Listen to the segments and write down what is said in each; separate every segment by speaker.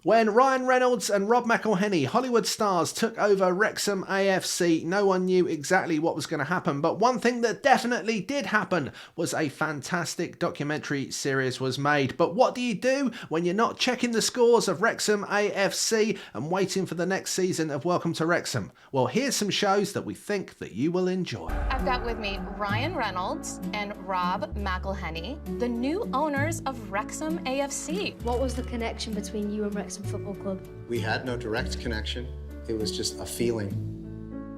Speaker 1: When Ryan Reynolds and Rob McElhenney, Hollywood stars, took over Wrexham AFC, no one knew exactly what was going to happen. But one thing that definitely did happen was a fantastic documentary series was made. But what do you do when you're not checking the scores of Wrexham AFC and waiting for the next season of Welcome to Wrexham? Well, here's some shows that we think that you will enjoy.
Speaker 2: I've got with me Ryan Reynolds and Rob McElhenney, the new owners of Wrexham AFC.
Speaker 3: What was the connection between you and Wrexham Football Club?
Speaker 4: We had no direct connection. It was just a feeling.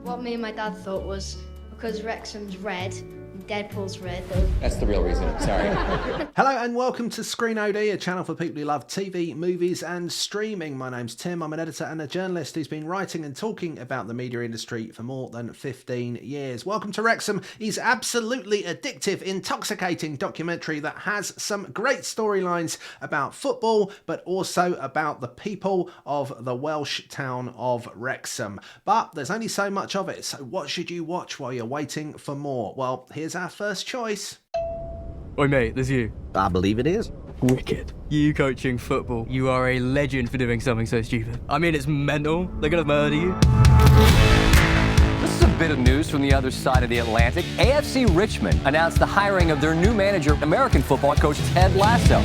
Speaker 3: What me and my dad thought was because Wrexham's red and Deadpool's red.
Speaker 5: That's the real reason, sorry.
Speaker 1: Hello and welcome to Screen OD, a channel for people who love TV, movies and streaming. My name's Tim, I'm an editor and a journalist who's been writing and talking about the media industry for more than 15 years. Welcome to Wrexham is absolutely addictive, intoxicating documentary that has some great storylines about football, but also about the people of the Welsh town of Wrexham. But there's only so much of it, so what should you watch while you're waiting for more? Well, here's our first choice.
Speaker 6: Oi mate, there's you.
Speaker 7: I believe it is.
Speaker 6: Wicked. You coaching football. You are a legend for doing something so stupid. I mean, it's mental. They're gonna murder you.
Speaker 5: This is a bit of news from the other side of the Atlantic. AFC Richmond announced the hiring of their new manager, American football coach Ted Lasso.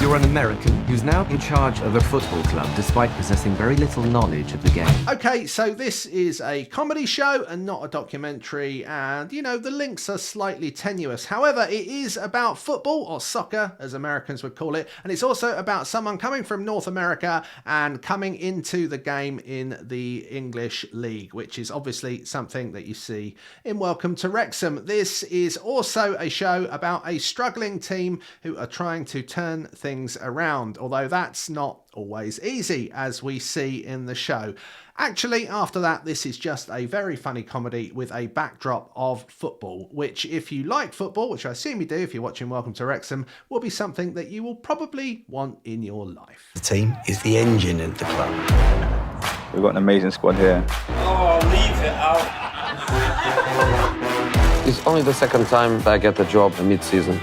Speaker 7: You're an American who's now in charge of a football club despite possessing very little knowledge of the game.
Speaker 1: Okay, so this is a comedy show and not a documentary, and you know, the links are slightly tenuous. However, it is about football, or soccer as Americans would call it, and it's also about someone coming from North America and coming into the game in the English League, which is obviously something that you see in Welcome to Wrexham. This is also a show about a struggling team who are trying to turn things around, although that's not always easy, as we see in the show. Actually, after that, this is just a very funny comedy with a backdrop of football, which, if you like football, which I assume you do if you're watching Welcome to Wrexham, will be something that you will probably want in your life.
Speaker 8: The team is the engine of the club.
Speaker 9: We've got an amazing squad here.
Speaker 10: Oh, leave it out.
Speaker 11: It's only the second time I get the job mid-season.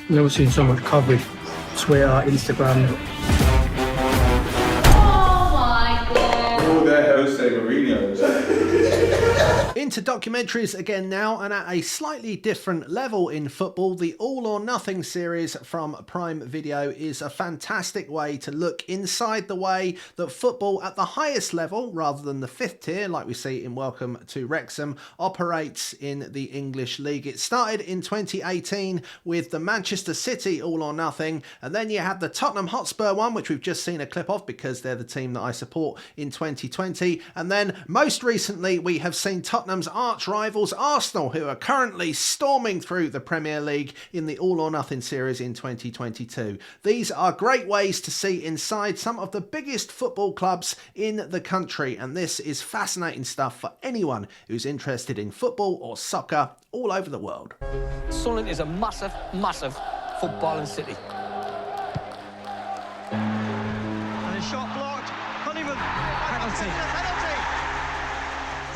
Speaker 12: Never seen so much coverage. Twitter, Instagram.
Speaker 2: Oh my God.
Speaker 10: All their Jose Mourinho's.
Speaker 1: Into documentaries again now, and at a slightly different level in football, the All or Nothing series from Prime Video is a fantastic way to look inside the way that football at the highest level, rather than the fifth tier like we see in Welcome to Wrexham, operates in the English League. It started in 2018 with the Manchester City All or Nothing, and then you had the Tottenham Hotspur one, which we've just seen a clip of because they're the team that I support, in 2020, and then most recently we have seen Tottenham's arch rivals Arsenal, who are currently storming through the Premier League in the All or Nothing series in 2022. These are great ways to see inside some of the biggest football clubs in the country, and this is fascinating stuff for anyone who's interested in football or soccer all over the world.
Speaker 5: Sunderland is a massive, massive footballing city.
Speaker 10: And a shot blocked. Honeyman. Penalty.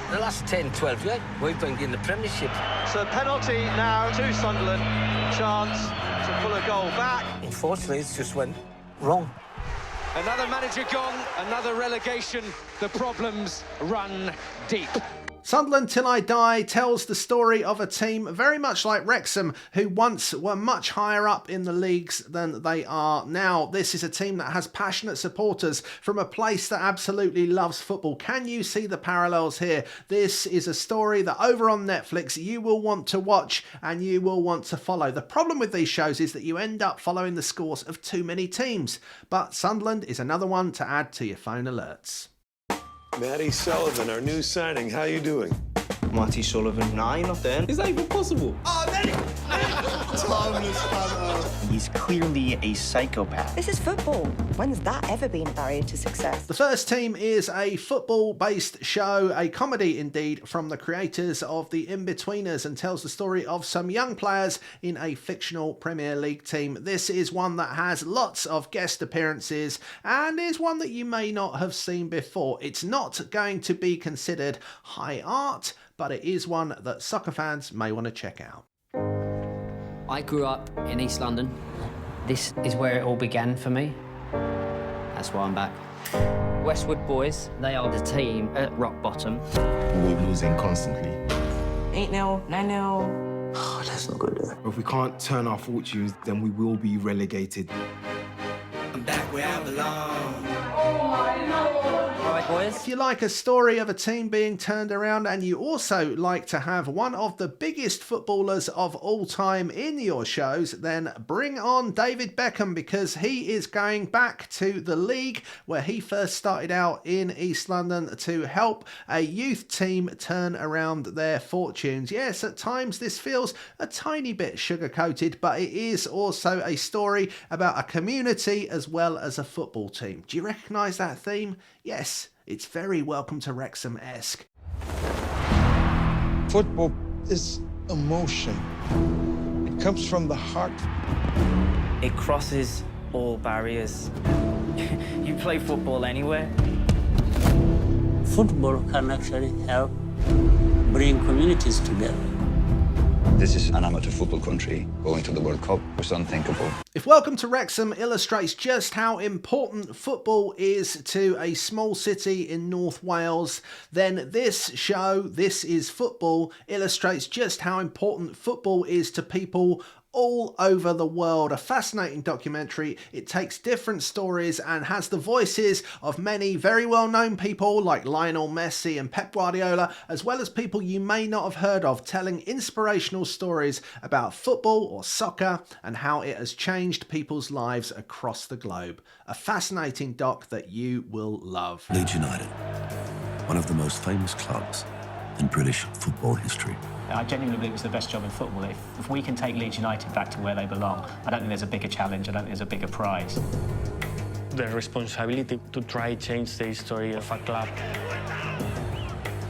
Speaker 5: The last 10, 12 years, we've been in the Premiership.
Speaker 10: So penalty now to Sunderland. Chance to pull a goal back.
Speaker 5: Unfortunately, it just went wrong.
Speaker 13: Another manager gone, another relegation. The problems run deep.
Speaker 1: Sunderland Till I Die tells the story of a team very much like Wrexham, who once were much higher up in the leagues than they are now. This is a team that has passionate supporters from a place that absolutely loves football. Can you see the parallels here? This is a story that over on Netflix you will want to watch and you will want to follow. The problem with these shows is that you end up following the scores of too many teams, but Sunderland is another one to add to your phone alerts.
Speaker 14: Matty Sullivan, our new signing. How you doing?
Speaker 15: Matty Sullivan, nah, not then.
Speaker 14: Is that even possible?
Speaker 15: Oh, Matty! He's clearly a psychopath.
Speaker 16: This is football. When's that ever been a barrier to success?
Speaker 1: The first team is a football-based show, a comedy indeed, from the creators of The In-Betweeners, and tells the story of some young players in a fictional Premier League team. This is one that has lots of guest appearances and is one that you may not have seen before. It's not going to be considered high art, but it is one that soccer fans may want to check out.
Speaker 17: I grew up in East London. This is where it all began for me. That's why I'm back. Westwood boys, they are the team at rock bottom.
Speaker 18: We're losing constantly.
Speaker 16: 8-0, 9-0.
Speaker 8: Oh, that's not good.
Speaker 18: If we can't turn our fortunes, then we will be relegated.
Speaker 8: I'm back where I belong.
Speaker 1: If you like a story of a team being turned around and you also like to have one of the biggest footballers of all time in your shows, then bring on David Beckham, because he is going back to the league where he first started out in East London to help a youth team turn around their fortunes. Yes, at times this feels a tiny bit sugar-coated, but it is also a story about a community as well as a football team. Do you recognise that theme? Yes. It's very Welcome to Wrexham-esque.
Speaker 19: Football is emotion. It comes from the heart.
Speaker 17: It crosses all barriers. You play football anywhere.
Speaker 20: Football can actually help bring communities together.
Speaker 21: This is an amateur football country. Going to the World Cup was unthinkable.
Speaker 1: If Welcome to Wrexham illustrates just how important football is to a small city in North Wales, then this show, This Is Football, illustrates just how important football is to people all over the world. A fascinating documentary. It takes different stories and has the voices of many very well-known people like Lionel Messi and Pep Guardiola, as well as people you may not have heard of, telling inspirational stories about football or soccer and how it has changed people's lives across the globe. A fascinating doc that you will love.
Speaker 22: Leeds United, one of the most famous clubs in British football history.
Speaker 23: I genuinely believe it's the best job in football. If we can take Leeds United back to where they belong, I don't think there's a bigger challenge, I don't think there's a bigger prize.
Speaker 24: The responsibility to try to change the history of a club.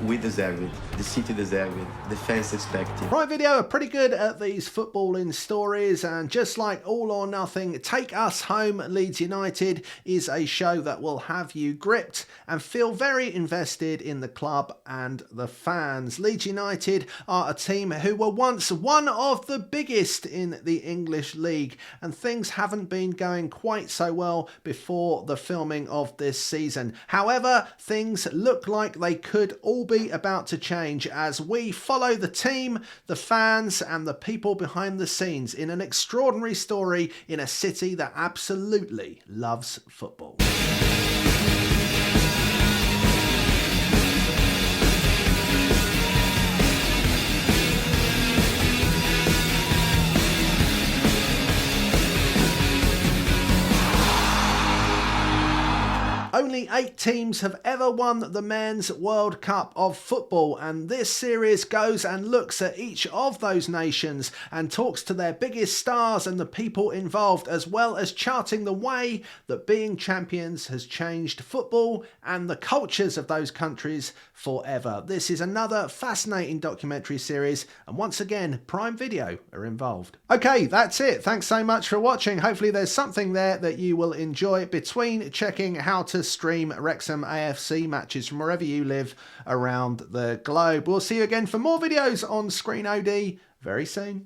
Speaker 8: We deserve it. The city deserves it. The fans expect it.
Speaker 1: Prime Video are pretty good at these footballing stories, and just like All or Nothing, Take Us Home Leeds United is a show that will have you gripped and feel very invested in the club and the fans. Leeds United are a team who were once one of the biggest in the English league, and things haven't been going quite so well before the filming of this season. However, things look like they could all be about to change as we follow the team, the fans and the people behind the scenes in an extraordinary story in a city that absolutely loves football. Only 8 teams have ever won the Men's World Cup of football, and this series goes and looks at each of those nations and talks to their biggest stars and the people involved, as well as charting the way that being champions has changed football and the cultures of those countries forever. This is another fascinating documentary series, and once again, Prime Video are involved. Okay, that's it. Thanks so much for watching. Hopefully there's something there that you will enjoy between checking how to stream Wrexham AFC matches from wherever you live around the globe. We'll see you again for more videos on Screen OD very soon.